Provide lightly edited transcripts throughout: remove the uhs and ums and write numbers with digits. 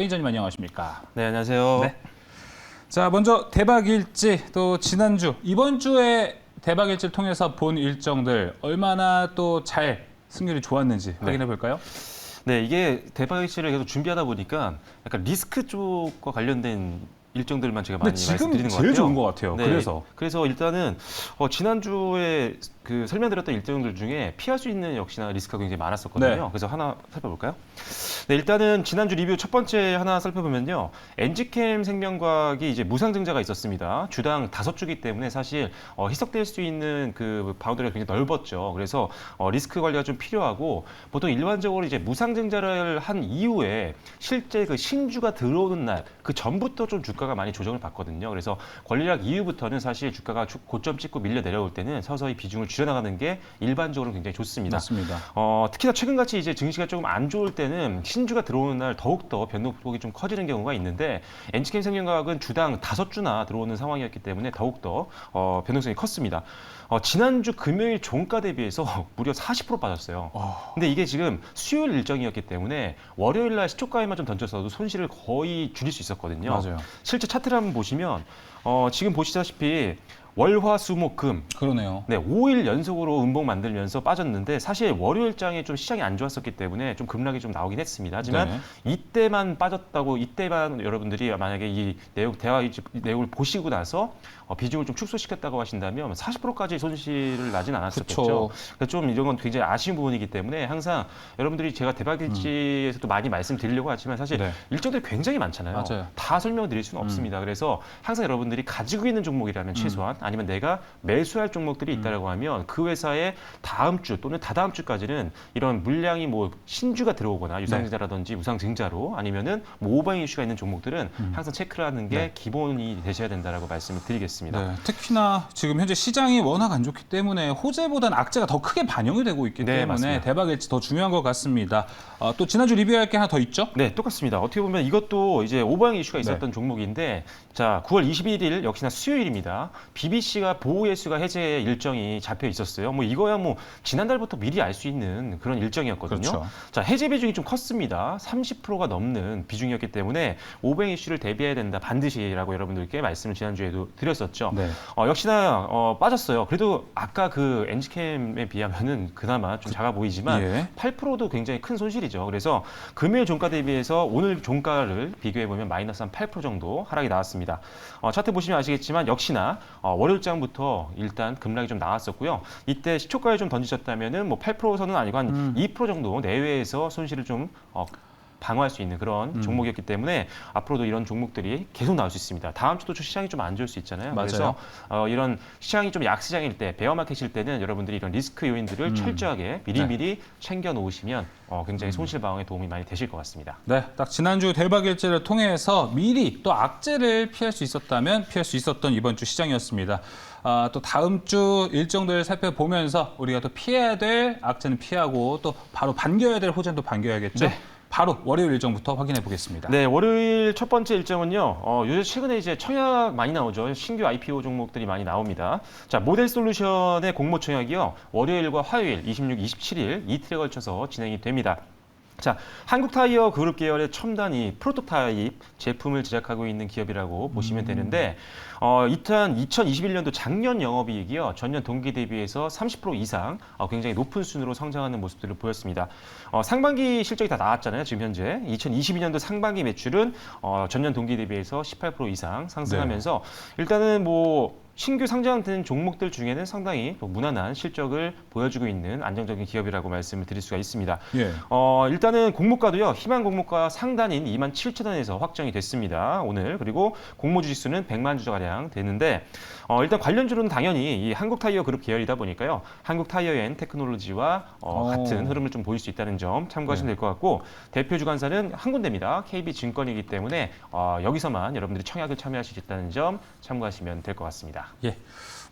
매니저님 안녕하십니까? 네, 안녕하세요. 네. 자, 먼저 대박일지 또 지난주 이번 주에 대박일지를 통해서 본 일정들 얼마나 또 잘 승률이 좋았는지 확인해 볼까요? 네, 이게 대박일지를 계속 준비하다 보니까 약간 리스크 쪽과 관련된 일정들만 제가 많이 근데 지금 말씀드리는 것 제일 같아요. 좋은 것 같아요. 네, 그래서 일단은 지난주에 그 설명드렸던 일정들 중에 피할 수 있는 역시나 리스크가 굉장히 많았었거든요. 네. 그래서 하나 살펴볼까요? 네, 일단은 지난주 리뷰 첫 번째 하나 살펴보면요. 엔지캠 생명과학이 이제 무상증자가 있었습니다. 주당 5주기 때문에 사실 희석될 수 있는 그 바운더리가 굉장히 넓었죠. 그래서 리스크 관리가 좀 필요하고 보통 일반적으로 이제 무상증자를 한 이후에 실제 그 신주가 들어오는 날 그 전부터 좀 주가가 많이 조정을 받거든요. 그래서 권리락 이후부터는 사실 주가가 고점 찍고 밀려 내려올 때는 서서히 비중을 줄여나가는 게 일반적으로 굉장히 좋습니다. 맞습니다. 특히나 최근같이 이제 증시가 조금 안 좋을 때는 신주가 들어오는 날 더욱더 변동폭이 좀 커지는 경우가 있는데 엔지캠 생명과학은 주당 5주나 들어오는 상황이었기 때문에 더욱더 변동성이 컸습니다. 지난주 금요일 종가 대비해서 무려 40% 빠졌어요. 근데 이게 지금 수요일 일정이었기 때문에 월요일 날 시초가에만 좀 던졌어도 손실을 거의 줄일 수 있었거든요. 맞아요. 실제 차트를 한번 보시면 지금 보시다시피 월화수목금 그러네요. 네, 5일 연속으로 음봉 만들면서 빠졌는데 사실 월요일장에 좀 시장이 안 좋았었기 때문에 좀 급락이 좀 나오긴 했습니다. 하지만 네. 이때만 빠졌다고 이때만 여러분들이 만약에 이 대화 내용을 보시고 나서 비중을 좀 축소시켰다고 하신다면 40%까지 손실을 나진 않았었겠죠. 그러니까 좀 이런 건 굉장히 아쉬운 부분이기 때문에 항상 여러분들이 제가 대박일지에서도 많이 말씀드리려고 하지만 사실 네. 일정들이 굉장히 많잖아요. 맞아요. 다 설명드릴 수는 없습니다. 그래서 항상 여러분들이 가지고 있는 종목이라면 최소한 아니면 내가 매수할 종목들이 있다라고 하면 그 회사의 다음 주 또는 다다음 주까지는 이런 물량이 뭐 신주가 들어오거나 유상증자라든지 우상증자로 아니면은 뭐 오버행 이슈가 있는 종목들은 항상 체크를 하는 게 기본이 되셔야 된다라고 말씀을 드리겠습니다. 네, 특히나 지금 현재 시장이 워낙 안 좋기 때문에 호재보다는 악재가 더 크게 반영이 되고 있기 네, 때문에 맞습니다. 대박일지 더 중요한 것 같습니다. 또 지난주 리뷰할 게 하나 더 있죠? 네, 똑같습니다. 어떻게 보면 이것도 이제 오버행 이슈가 있었던 종목인데, 자, 9월 21일 역시나 수요일입니다. BBC가 보호예수가 해제 일정이 잡혀 있었어요. 뭐 이거야 뭐 지난달부터 미리 알 수 있는 그런 일정이었거든요. 그렇죠. 자, 해제 비중이 좀 컸습니다. 30%가 넘는 비중이었기 때문에 오버행 이슈를 대비해야 된다 반드시라고 여러분들께 말씀을 지난주에도 드렸었죠. 네. 역시나 빠졌어요. 그래도 아까 그 엔지캠에 비하면은 그나마 좀 작아 보이지만 예. 8%도 굉장히 큰 손실이죠. 그래서 금요일 종가 대비해서 오늘 종가를 비교해 보면 마이너스 한 8% 정도 하락이 나왔습니다. 차트 보시면 아시겠지만 역시나 월요일장부터 일단 급락이 좀 나왔었고요. 이때 시초가에 좀 던지셨다면은 뭐 8%선은 아니고 한 2% 정도 내외에서 손실을 좀 방어할 수 있는 그런 종목이었기 때문에 앞으로도 이런 종목들이 계속 나올 수 있습니다. 다음 주도 시장이 좀 안 좋을 수 있잖아요. 맞아요. 그래서 이런 시장이 좀 약시장일 때, 베어마켓일 때는 여러분들이 이런 리스크 요인들을 철저하게 미리미리 챙겨 놓으시면 굉장히 손실 방어에 도움이 많이 되실 것 같습니다. 네, 딱 지난주 대박일지를 통해서 미리 또 악재를 피할 수 있었다면 피할 수 있었던 이번 주 시장이었습니다. 또 다음 주 일정들 살펴보면서 우리가 또 피해야 될 악재는 피하고 또 바로 반겨야 될 호재는 또 반겨야겠죠. 네. 바로 월요일 일정부터 확인해 보겠습니다. 네, 월요일 첫 번째 일정은요. 요즘 최근에 이제 청약 많이 나오죠. 신규 IPO 종목들이 많이 나옵니다. 자, 모델솔루션의 공모 청약이요. 월요일과 화요일 26, 27일 이틀에 걸쳐서 진행이 됩니다. 자, 한국타이어 그룹 계열의 첨단이 프로토타입 제품을 제작하고 있는 기업이라고 보시면 되는데 2021년도 작년 영업이익이요. 전년 동기 대비해서 30% 이상 굉장히 높은 순으로 성장하는 모습들을 보였습니다. 상반기 실적이 다 나왔잖아요. 지금 현재 2022년도 상반기 매출은 전년 동기 대비해서 18% 이상 상승하면서 일단은 뭐 신규 상장된 종목들 중에는 상당히 무난한 실적을 보여주고 있는 안정적인 기업이라고 말씀을 드릴 수가 있습니다. 예. 일단은 공모가도요. 희망 공모가 상단인 27,000원에서 확정이 됐습니다. 오늘. 그리고 공모 주식수는 100만 주가량 되는데 일단 관련주로는 당연히 이 한국타이어 그룹 계열이다 보니까요. 한국타이어앤 테크놀로지와 같은 흐름을 좀 보일 수 있다는 점 참고하시면 될 것 같고 대표 주관사는 한 군데입니다. KB증권이기 때문에 여기서만 여러분들이 청약을 참여하실 수 있다는 점 참고하시면 될 것 같습니다. 예.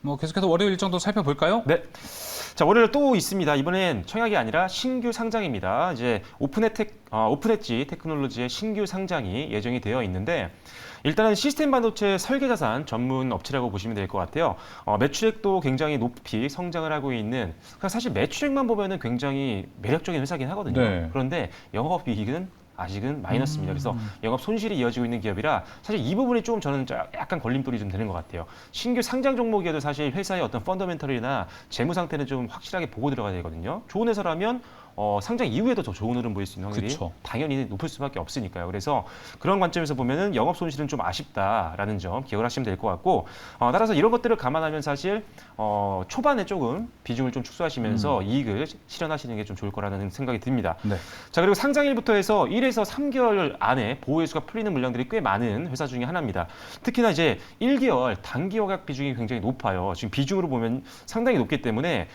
뭐 계속해서 월요일 일정도 살펴볼까요? 네. 자, 월요일 또 있습니다. 이번엔 청약이 아니라 신규 상장입니다. 이제 오픈엣지 테크놀로지의 신규 상장이 예정이 되어 있는데 일단은 시스템 반도체 설계 자산 전문 업체라고 보시면 될 것 같아요. 매출액도 굉장히 높이 성장을 하고 있는 사실 매출액만 보면은 굉장히 매력적인 회사긴 하거든요. 네. 그런데 영업이익은 아직은 마이너스입니다. 그래서 영업 손실이 이어지고 있는 기업이라 사실 이 부분이 좀 저는 약간 걸림돌이 좀 되는 것 같아요. 신규 상장 종목이어도 사실 회사의 어떤 펀더멘털이나 재무 상태는 좀 확실하게 보고 들어가야 되거든요. 좋은 회사라면 상장 이후에도 더 좋은 흐름 보일 수 있는 확률이 그쵸. 당연히 높을 수밖에 없으니까요. 그래서 그런 관점에서 보면은 영업 손실은 좀 아쉽다라는 점 기억을 하시면 될 것 같고, 따라서 이런 것들을 감안하면 사실 초반에 조금 비중을 좀 축소하시면서 이익을 실현하시는 게 좀 좋을 거라는 생각이 듭니다. 네. 자, 그리고 상장일부터 해서 1에서 3개월 안에 보호회수가 풀리는 물량들이 꽤 많은 회사 중에 하나입니다. 특히나 이제 1개월 단기 허약 비중이 굉장히 높아요. 지금 비중으로 보면 상당히 높기 때문에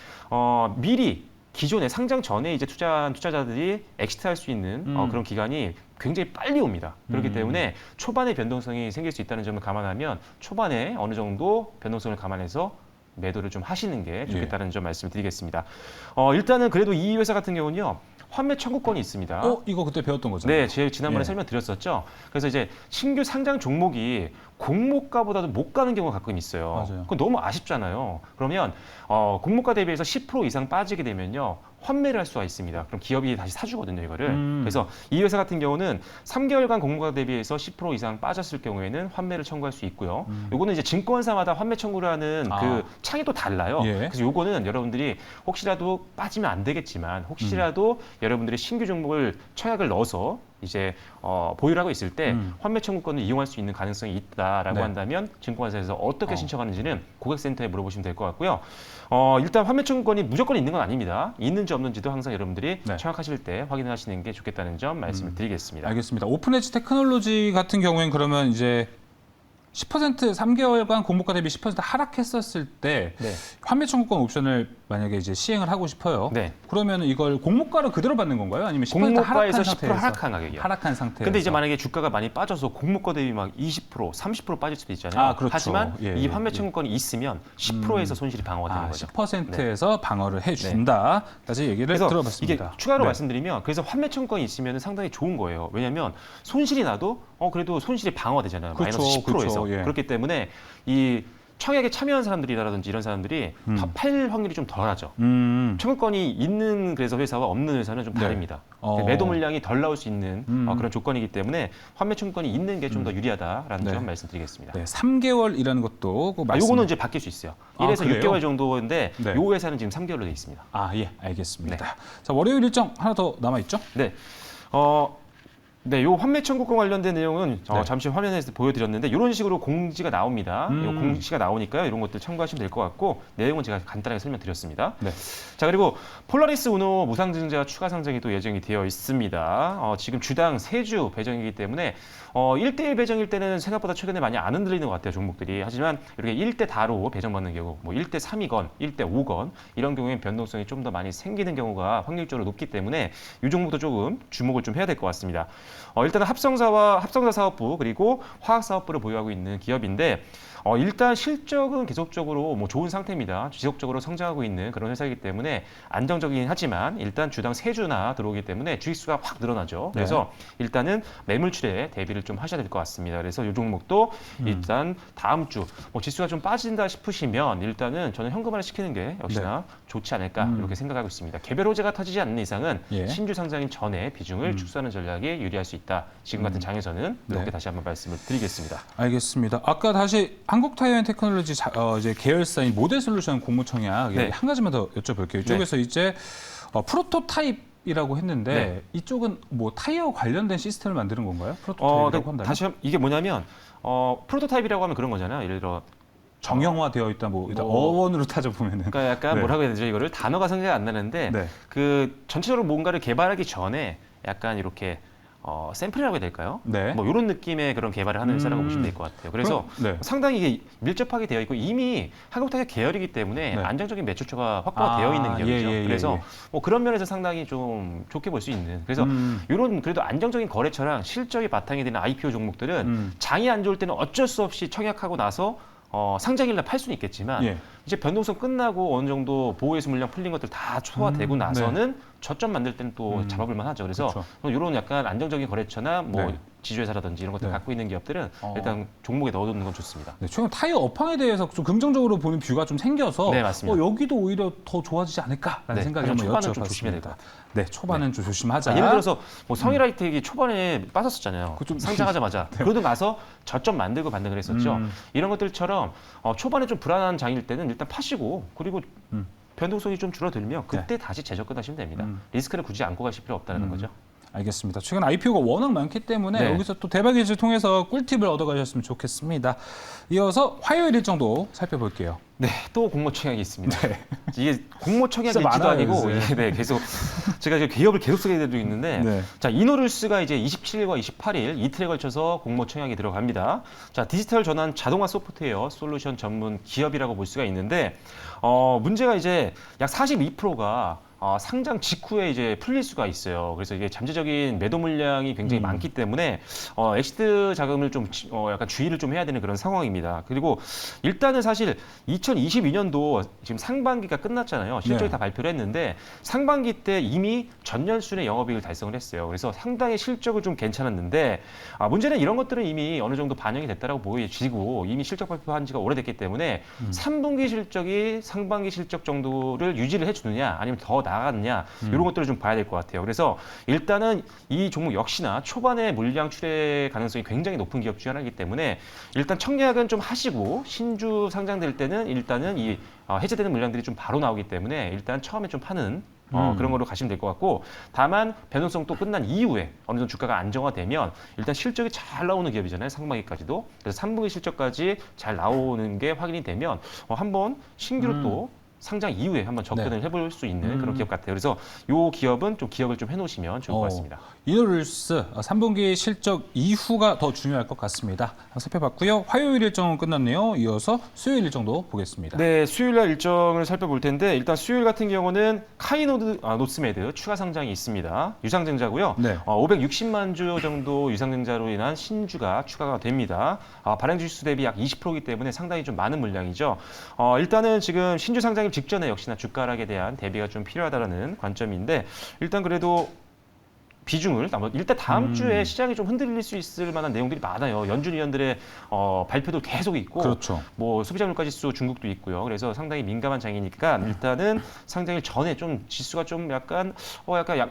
미리 기존에 상장 전에 이제 투자한 투자자들이 엑시트할 수 있는 그런 기간이 굉장히 빨리 옵니다. 그렇기 때문에 초반에 변동성이 생길 수 있다는 점을 감안하면 초반에 어느 정도 변동성을 감안해서 매도를 좀 하시는 게 좋겠다는 점 말씀을 드리겠습니다. 일단은 그래도 이 회사 같은 경우는요. 환매 청구권이 있습니다. 이거 그때 배웠던 거죠? 네, 제가 지난번에 예. 설명드렸었죠. 그래서 이제 신규 상장 종목이 공모가보다도 못 가는 경우가 가끔 있어요. 맞아요. 그건 너무 아쉽잖아요. 그러면 공모가 대비해서 10% 이상 빠지게 되면요. 환매를 할 수가 있습니다. 그럼 기업이 다시 사주거든요, 이거를. 그래서 이 회사 같은 경우는 3개월간 공모가 대비해서 10% 이상 빠졌을 경우에는 환매를 청구할 수 있고요. 요거는 이제 증권사마다 환매 청구를 하는 그 창이 또 달라요. 예. 그래서 요거는 여러분들이 혹시라도 빠지면 안 되겠지만 혹시라도 여러분들이 신규 종목을 청약을 넣어서 이제 보유를 하고 있을 때 환매 청구권을 이용할 수 있는 가능성이 있다라고 네. 한다면 증권사에서 어떻게 신청하는지는 고객센터에 물어보시면 될 것 같고요. 일단 환매 청구권이 무조건 있는 건 아닙니다. 있는지 없는지도 항상 여러분들이 네. 청약하실 때 확인하시는 게 좋겠다는 점 말씀을 드리겠습니다. 알겠습니다. 오픈에지 테크놀로지 같은 경우엔 그러면 이제 10% 3개월간 공모가 대비 10% 하락했었을 때 네. 환매 청구권 옵션을 만약에 이제 시행을 하고 싶어요. 네. 그러면 이걸 공모가로 그대로 받는 건가요? 아니면 10% 공모가에서 하락한 10% 상태에서 하락한 가격이에요. 하락한 상태에서. 근데 이제 만약에 주가가 많이 빠져서 공모가 대비 막 20%, 30% 빠질 수도 있잖아요. 그렇죠. 하지만 예, 이 예, 환매 예. 청구권이 있으면 10%에서 손실이 방어가 되는 거죠. 10%에서 방어를 해준다. 다시 얘기를 그래서 들어봤습니다. 이게 추가로 네. 말씀드리면 그래서 환매 청구권이 있으면 상당히 좋은 거예요. 왜냐하면 손실이 나도 그래도 손실이 방어되잖아요. 그렇죠, 마이너스 10%에서. 그렇죠, 예. 그렇기 때문에 이 청약에 참여한 사람들이라든지 이런 사람들이 팔 확률이 좀 덜하죠. 청구권이 있는 그래서 회사와 없는 회사는 좀 네. 다릅니다. 매도 물량이 덜 나올 수 있는 그런 조건이기 때문에 환매 청구권이 있는 게 좀 더 유리하다라는 네. 점 말씀드리겠습니다. 네, 3개월이라는 것도 꼭 말씀. 요거는 이제 바뀔 수 있어요. 1에서 그래요? 6개월 정도인데 네. 요 회사는 지금 3개월로 돼 있습니다. 예, 알겠습니다. 자, 월요일 일정 하나 더 남아 있죠? 네. 네, 요 환매 청구권 관련된 내용은 네. 잠시 화면에서 보여드렸는데 이런 식으로 공지가 나옵니다. 요 공지가 나오니까요. 이런 것들 참고하시면 될 것 같고 내용은 제가 간단하게 설명드렸습니다. 네. 자, 그리고 폴라리스 우노 무상증자 추가 상장이 또 예정이 되어 있습니다. 지금 주당 3주 배정이기 때문에 1대1 배정일 때는 생각보다 최근에 많이 안 흔들리는 것 같아요, 종목들이. 하지만 이렇게 1대 다로 배정받는 경우, 뭐 1대 3이건 1대 5건 이런 경우에 변동성이 좀 더 많이 생기는 경우가 확률적으로 높기 때문에 이 종목도 조금 주목을 좀 해야 될 것 같습니다. 일단은 합성사 사업부 그리고 화학사업부를 보유하고 있는 기업인데 일단 실적은 계속적으로 뭐 좋은 상태입니다. 지속적으로 성장하고 있는 그런 회사이기 때문에 안정적이긴 하지만 일단 주당 3주나 들어오기 때문에 주식수가 확 늘어나죠. 그래서 일단은 매물출에 대비를 좀 하셔야 될 것 같습니다. 그래서 이 종목도 일단 다음 주 지수가 좀 빠진다 싶으시면 일단은 저는 현금화를 시키는 게 역시나 좋지 않을까 이렇게 생각하고 있습니다. 개별 호재가 터지지 않는 이상은 예. 신주 상장인 전에 비중을 축소하는 전략이 유리할 수 있다. 지금 같은 장에서는 이렇게 네. 다시 한번 말씀을 드리겠습니다. 알겠습니다. 아까 다시 한국타이어앤 테크놀로지 이제 계열사인 모델솔루션 공모청약 네. 한 가지만 더 여쭤볼게요. 이쪽에서 이제 프로토타입이라고 했는데 네. 이쪽은 뭐 타이어 관련된 시스템을 만드는 건가요? 프로토타입이라고 한다면? 다시 이게 뭐냐면 프로토타입이라고 하면 그런 거잖아요. 예를 들어 정형화되어 있다. 일단 어원으로 따져보면은. 그러니까 약간 네. 뭐라고 해야 되죠? 이거를 단어가 생각이 안 나는데 네. 그 전체적으로 뭔가를 개발하기 전에 약간 이렇게 샘플이라고 해야 될까요? 네. 뭐 이런 느낌의 그런 개발을 하는 회사라고 보시면 될 것 같아요. 그래서 그럼, 네. 상당히 이게 밀접하게 되어 있고 이미 한국타이어 계열이기 때문에 네. 안정적인 매출처가 확보가 되어 있는 기업이죠. 그래서 예. 뭐 그런 면에서 상당히 좀 좋게 볼 수 있는. 그래서 이런 그래도 안정적인 거래처랑 실적이 바탕이 되는 IPO 종목들은 장이 안 좋을 때는 어쩔 수 없이 청약하고 나서 상장일날 팔 수는 있겠지만 예. 이제 변동성 끝나고 어느 정도 보호예수 물량 풀린 것들 다 소화되고 나서는 저점 만들 때는 또 잡아볼만 하죠. 그래서 그렇죠. 이런 약간 안정적인 거래처나 뭐 네. 지주회사라든지 이런 것들 네. 갖고 있는 기업들은 일단 종목에 넣어두는 건 좋습니다. 네, 최근 타이어 업황에 대해서 좀 긍정적으로 보는 뷰가 좀 생겨서 네, 맞습니다. 여기도 오히려 더 좋아지지 않을까라는 네, 생각이 하지만 한번 초반은 좀 조심해야 될 여쭤봤습니다. 것 같아요. 네, 초반은 좀 조심하자. 예를 들어서 뭐 성일하이텍이 초반에 빠졌었잖아요. 그거 좀- 상장하자마자. 그러고 나서 저점 만들고 반등을 했었죠. 이런 것들처럼 초반에 좀 불안한 장일 때는 일단 파시고 그리고 변동성이 좀 줄어들면 그때 다시 재접근하시면 됩니다. 리스크를 굳이 안고 가실 필요 없다는 거죠. 알겠습니다. 최근 IPO가 워낙 많기 때문에 네. 여기서 또 대박일지를 통해서 꿀팁을 얻어가셨으면 좋겠습니다. 이어서 화요일 일정도 살펴볼게요. 네, 또 공모 청약이 있습니다. 네. 이게 공모 청약 진짜 일지도 많아요, 아니고 요새. 이게 네, 계속 제가 이제 기업을 계속 쓰게 되고 있는데 네. 자, 이노룰스가 이제 27일과 28일 이틀에 걸쳐서 공모 청약이 들어갑니다. 자, 디지털 전환 자동화 소프트웨어 솔루션 전문 기업이라고 볼 수가 있는데 문제가 이제 약 42%가 상장 직후에 이제 풀릴 수가 있어요. 그래서 이게 잠재적인 매도 물량이 굉장히 많기 때문에 엑시트 자금을 좀 약간 주의를 좀 해야 되는 그런 상황입니다. 그리고 일단은 사실 2022년도 지금 상반기가 끝났잖아요. 실적이 네. 다 발표를 했는데 상반기 때 이미 전년순의 영업이익을 달성을 했어요. 그래서 상당히 실적을 좀 괜찮았는데 문제는 이런 것들은 이미 어느 정도 반영이 됐다라고 보여지고 이미 실적 발표한 지가 오래됐기 때문에 3분기 실적이 상반기 실적 정도를 유지를 해주느냐 아니면 더 나갔느냐 이런 것들을 좀 봐야 될 것 같아요. 그래서 일단은 이 종목 역시나 초반에 물량 출회 가능성이 굉장히 높은 기업 중 하나이기 때문에 일단 청약은 좀 하시고 신주 상장될 때는 일단은 이 해제되는 물량들이 좀 바로 나오기 때문에 일단 처음에 좀 파는 그런 걸로 가시면 될 것 같고 다만 변동성 또 끝난 이후에 어느 정도 주가가 안정화되면 일단 실적이 잘 나오는 기업이잖아요. 상반기까지도. 그래서 3분기 실적까지 잘 나오는 게 확인이 되면 한번 신규로 또 상장 이후에 한번 접근을 해볼 수 있는 그런 기업 같아요. 그래서 이 기업은 좀 기억을 좀 해놓으시면 좋을 것 같습니다. 이노룰스 3분기 실적 이후가 더 중요할 것 같습니다. 살펴봤고요. 화요일 일정은 끝났네요. 이어서 수요일 일정도 보겠습니다. 네, 수요일 날 일정을 살펴볼 텐데 일단 수요일 같은 경우는 노스메드 추가 상장이 있습니다. 유상증자고요. 네. 560만 주 정도 유상증자로 인한 신주가 추가가 됩니다. 발행 주수 대비 약 20%이기 때문에 상당히 좀 많은 물량이죠. 일단은 지금 신주 상장 직전에 역시나 주가 하락에 대한 대비가 좀 필요하다는 관점인데 일단 그래도 비중을 일단 다음 주에 시장이 좀 흔들릴 수 있을 만한 내용들이 많아요. 연준 위원들의 발표도 계속 있고 그렇죠. 뭐 소비자 물가 지수 중국도 있고요. 그래서 상당히 민감한 장이니까 일단은 상장일 전에 좀 지수가 좀 약간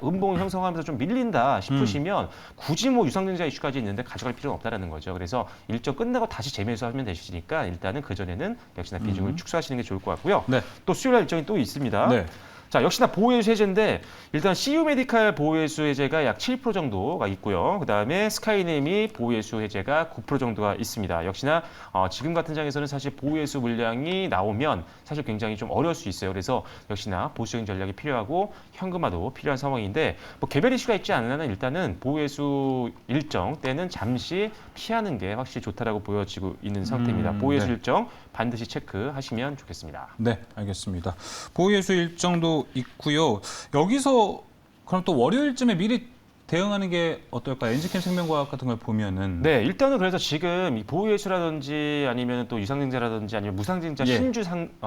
음봉 형성하면서 좀 밀린다 싶으시면 굳이 뭐 유상증자 이슈까지 있는데 가져갈 필요는 없다라는 거죠. 그래서 일정 끝나고 다시 재매수하면 되시니까 일단은 그 전에는 역시나 비중을 축소하시는 게 좋을 것 같고요. 네. 또 수요일 날 일정이 또 있습니다. 네. 자, 역시나 보호예수 해제인데 일단 CU 메디칼 보호예수 해제가 약 7% 정도가 있고요. 그다음에 스카이넴이 보호예수 해제가 9% 정도가 있습니다. 역시나 지금 같은 장에서는 사실 보호예수 물량이 나오면 사실 굉장히 좀 어려울 수 있어요. 그래서 역시나 보수적인 전략이 필요하고 현금화도 필요한 상황인데 뭐 개별 이슈가 있지 않는 한은 일단은 보호예수 일정 때는 잠시 피하는 게 확실히 좋다라고 보여지고 있는 상태입니다. 보호예수 네. 일정 반드시 체크하시면 좋겠습니다. 네, 알겠습니다. 보호예수 일정도 있고요. 여기서 그럼 또 월요일쯤에 미리 대응하는 게 어떨까요? 엔지캠생명과학 같은 걸 보면은 네, 일단은 그래서 지금 이 보호예수라든지 아니면 또 유상증자라든지 아니면 무상증자 예.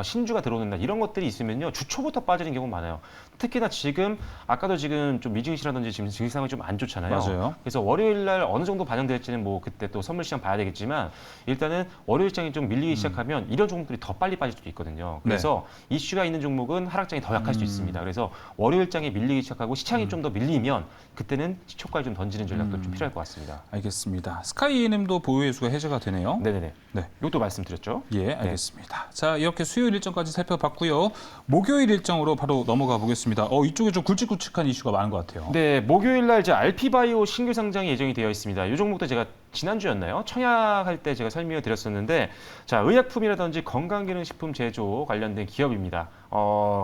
신주가 들어오는 날 이런 것들이 있으면요 주 초부터 빠지는 경우가 많아요. 특히나 지금 아까도 지금 좀 미증시라든지 지금 증시상황이 좀 안 좋잖아요. 맞아요. 그래서 월요일 날 어느 정도 반영될지는 뭐 그때 또 선물 시장 봐야 되겠지만 일단은 월요일 장이 좀 밀리기 시작하면 이런 종목들이 더 빨리 빠질 수도 있거든요. 그래서 이슈가 있는 종목은 하락장이 더 약할 수 있습니다. 그래서 월요일 장이 밀리기 시작하고 시장이 좀 더 밀리면 그때는 시초가에 좀 던지는 전략도 좀 필요할 것 같습니다. 알겠습니다. 스카이NM도 보호예수가 해제가 되네요. 네네네. 네. 이것도 말씀드렸죠. 예, 알겠습니다. 자, 이렇게 수요일 일정까지 살펴봤고요. 목요일 일정으로 바로 넘어가 보겠습니다. 이쪽에 좀 굵직굵직한 이슈가 많은 것 같아요. 네, 목요일 날 이제 알피바이오 신규 상장이 예정이 되어 있습니다. 이 종목도 제가 지난주였나요? 청약할 때 제가 설명을 드렸었는데 자, 의약품이라든지 건강기능식품 제조 관련된 기업입니다.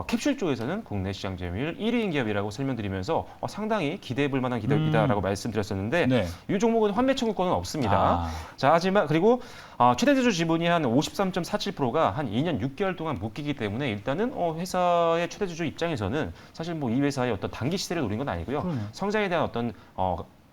캡슐 쪽에서는 국내 시장 점유율 1위인 기업이라고 설명드리면서 상당히 기대해 볼 만한 기업이다라고 말씀드렸었는데 네. 이 종목은 환매 청구권은 없습니다. 자, 하지만 그리고 최대 주주 지분이 한 53.47%가 한 2년 6개월 동안 묶이기 때문에 일단은 회사의 최대 주주 입장에서는 사실 뭐 이 회사의 어떤 단기 시세를 노린 건 아니고요. 성장에 대한 어떤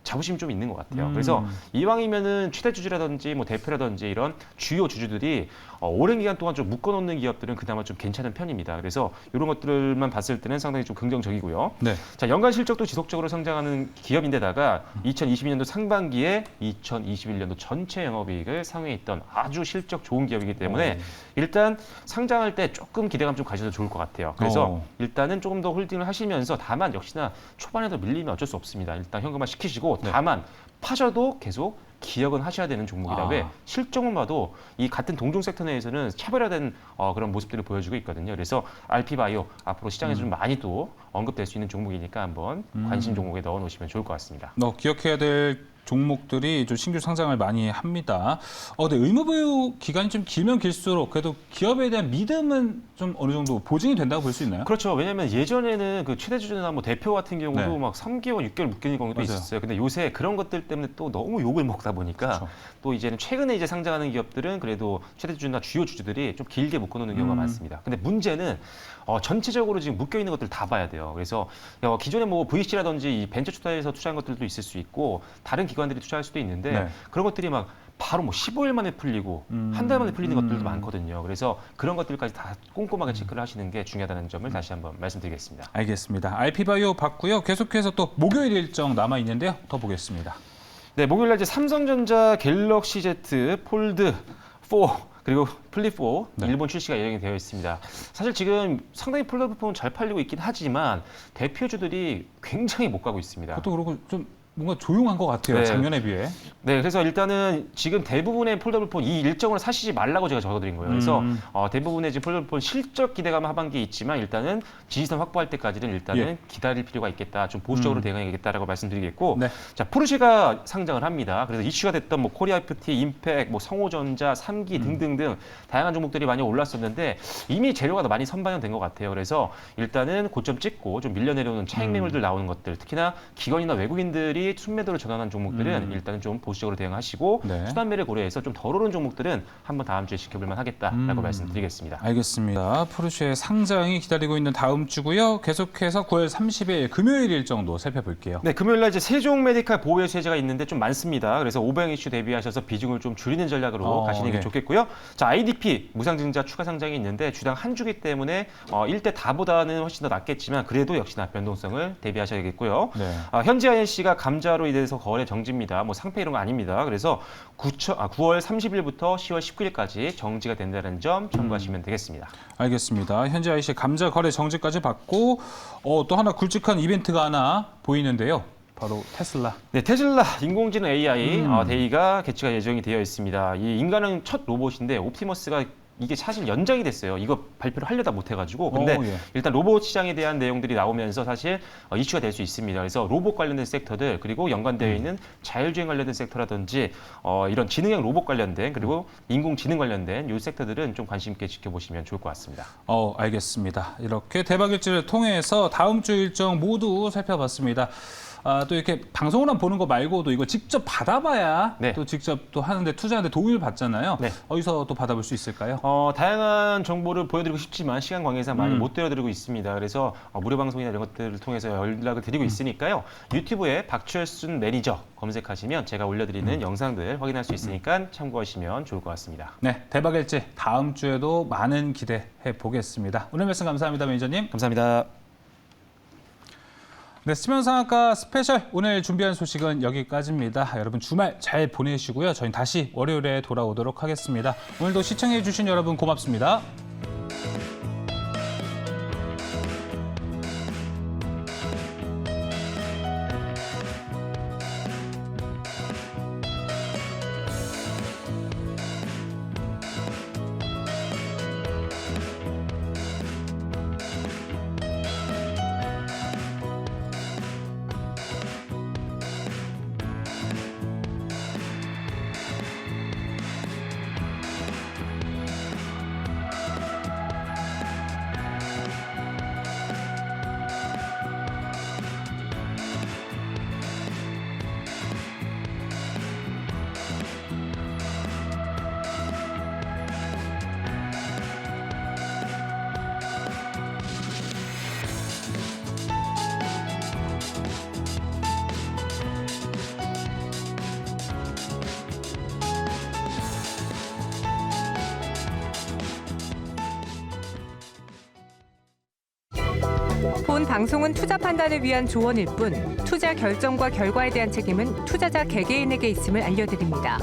자부심이 좀 있는 것 같아요. 그래서 이왕이면은 최대 주주라든지 뭐 대표라든지 이런 주요 주주들이 오랜 기간 동안 좀 묶어놓는 기업들은 그나마 좀 괜찮은 편입니다. 그래서 이런 것들만 봤을 때는 상당히 좀 긍정적이고요. 네. 자, 연간 실적도 지속적으로 성장하는 기업인데다가 2022년도 상반기에 2021년도 전체 영업이익을 상회했던 아주 실적 좋은 기업이기 때문에 일단 상장할 때 조금 기대감 좀 가셔도 좋을 것 같아요. 그래서 일단은 조금 더 홀딩을 하시면서 다만 역시나 초반에도 밀리면 어쩔 수 없습니다. 일단 현금화 시키시고 다만 파셔도 계속 기억은 하셔야 되는 종목이다. 왜? 실적만 봐도 이 같은 동종 섹터 내에서는 차별화된 그런 모습들을 보여주고 있거든요. 그래서 RP바이오 앞으로 시장에서 좀 많이 또 언급될 수 있는 종목이니까 한번 관심 종목에 넣어 놓으시면 좋을 것 같습니다. 기억해야 될 종목들이 좀 신규 상장을 많이 합니다. 근데 의무보유 기간이 좀 길면 길수록 그래도 기업에 대한 믿음은 좀 어느 정도 보증이 된다고 볼 수 있나요? 그렇죠. 왜냐하면 예전에는 그 최대 주주나 뭐 대표 같은 경우도 네. 막 3개월, 6개월 묶이는 경우도 맞아요. 있었어요. 근데 요새 그런 것들 때문에 또 너무 욕을 먹다 보니까 그렇죠. 또 이제는 최근에 이제 상장하는 기업들은 그래도 최대 주주나 주요 주주들이 좀 길게 묶어놓는 경우가 많습니다. 근데 문제는 전체적으로 지금 묶여 있는 것들 다 봐야 돼요. 그래서 기존에 뭐 VC라든지 이 벤처 투자에서 투자한 것들도 있을 수 있고 다른 기관들이 투자할 수도 있는데 네. 그런 것들이 막 바로 뭐 15일 만에 풀리고 한 달 만에 풀리는 것들도 많거든요. 그래서 그런 것들까지 다 꼼꼼하게 체크를 하시는 게 중요하다는 점을 다시 한번 말씀드리겠습니다. 알겠습니다. RP바이오 봤고요. 계속해서 또 목요일 일정 남아 있는데요. 더 보겠습니다. 네, 목요일 날 이제 삼성전자 갤럭시 Z 폴드 4 그리고 플립 4 일본 출시가 예정이 되어 있습니다. 사실 지금 상당히 플랫폼은 잘 팔리고 있긴 하지만 대표주들이 굉장히 못 가고 있습니다. 그것도 그렇고 좀 뭔가 조용한 것 같아요. 네. 작년에 비해. 네, 그래서 일단은 지금 대부분의 폴더블폰 이 일정을 사시지 말라고 제가 적어드린 거예요. 그래서 대부분의 지금 폴더블폰 실적 기대감 하반기에 있지만 일단은 지지선 확보할 때까지는 일단은 기다릴 필요가 있겠다. 좀 보수적으로 대응해야겠다라고 말씀드리겠고, 네. 자 포르쉐가 상장을 합니다. 그래서 이슈가 됐던 뭐 코리아 FT, 임팩, 뭐 성호전자, 3기 등등등 다양한 종목들이 많이 올랐었는데 이미 재료가 많이 선반영된 것 같아요. 그래서 일단은 고점 찍고 좀 밀려 내려오는 차익 매물들 나오는 것들, 특히나 기관이나 외국인들이 순매도를 전환한 종목들은 일단은 좀 보수적으로 대응하시고 네. 순환매를 고려해서 좀 덜 오른 종목들은 한번 다음 주에 지켜볼 만하겠다라고 말씀드리겠습니다. 알겠습니다. 포르쉐 상장이 기다리고 있는 다음 주고요. 계속해서 9월 30일 금요일 일정도 살펴볼게요. 네, 금요일 날 이제 세종 메디칼 보호해수 해제가 있는데 좀 많습니다. 그래서 오버행 이슈 대비하셔서 비중을 좀 줄이는 전략으로 가시는 게 좋겠고요. 자, IDP 무상증자 추가 상장이 있는데 주당 한 주기 때문에 1대 다보다는 훨씬 더 낫겠지만 그래도 역시나 변동성을 대비하셔야겠고요. 네. 현지 INC가 감자로 인해서 거래 정지입니다. 뭐 상패 이런 거 아닙니다. 그래서 9월 30일부터 10월 19일까지 정지가 된다는 점 참고하시면 되겠습니다. 알겠습니다. 현재 IC 감자 거래 정지까지 받고 또 하나 굵직한 이벤트가 하나 보이는데요. 바로 테슬라. 네, 테슬라 인공지능 AI 데이가 개최가 예정이 되어 있습니다. 이 인간은 첫 로봇인데 옵티머스가 이게 사실 연장이 됐어요. 이거 발표를 하려다 못해가지고. 근데 일단 로봇 시장에 대한 내용들이 나오면서 사실 이슈가 될 수 있습니다. 그래서 로봇 관련된 섹터들 그리고 연관되어 있는 자율주행 관련된 섹터라든지 이런 지능형 로봇 관련된 그리고 인공지능 관련된 이 섹터들은 좀 관심 있게 지켜보시면 좋을 것 같습니다. 알겠습니다. 이렇게 대박일지를 통해서 다음 주 일정 모두 살펴봤습니다. 또 이렇게 방송으로만 보는 거 말고도 이거 직접 받아봐야 네. 또 직접 또 하는데 투자하는데 도움을 받잖아요. 네. 어디서 또 받아볼 수 있을까요? 다양한 정보를 보여드리고 싶지만 시간 관계상 많이 못 들려드리고 있습니다. 그래서 무료 방송이나 이런 것들을 통해서 연락을 드리고 있으니까요. 유튜브에 박철순 매니저 검색하시면 제가 올려드리는 영상들 확인할 수 있으니까 참고하시면 좋을 것 같습니다. 네, 대박일지 다음 주에도 많은 기대해 보겠습니다. 오늘 말씀 감사합니다, 매니저님. 감사합니다. 네, 수면상학과 스페셜 오늘 준비한 소식은 여기까지입니다. 여러분 주말 잘 보내시고요. 저희는 다시 월요일에 돌아오도록 하겠습니다. 오늘도 시청해 주신 여러분 고맙습니다. 방송은 투자 판단을 위한 조언일 뿐 투자 결정과 결과에 대한 책임은 투자자 개개인에게 있음을 알려드립니다.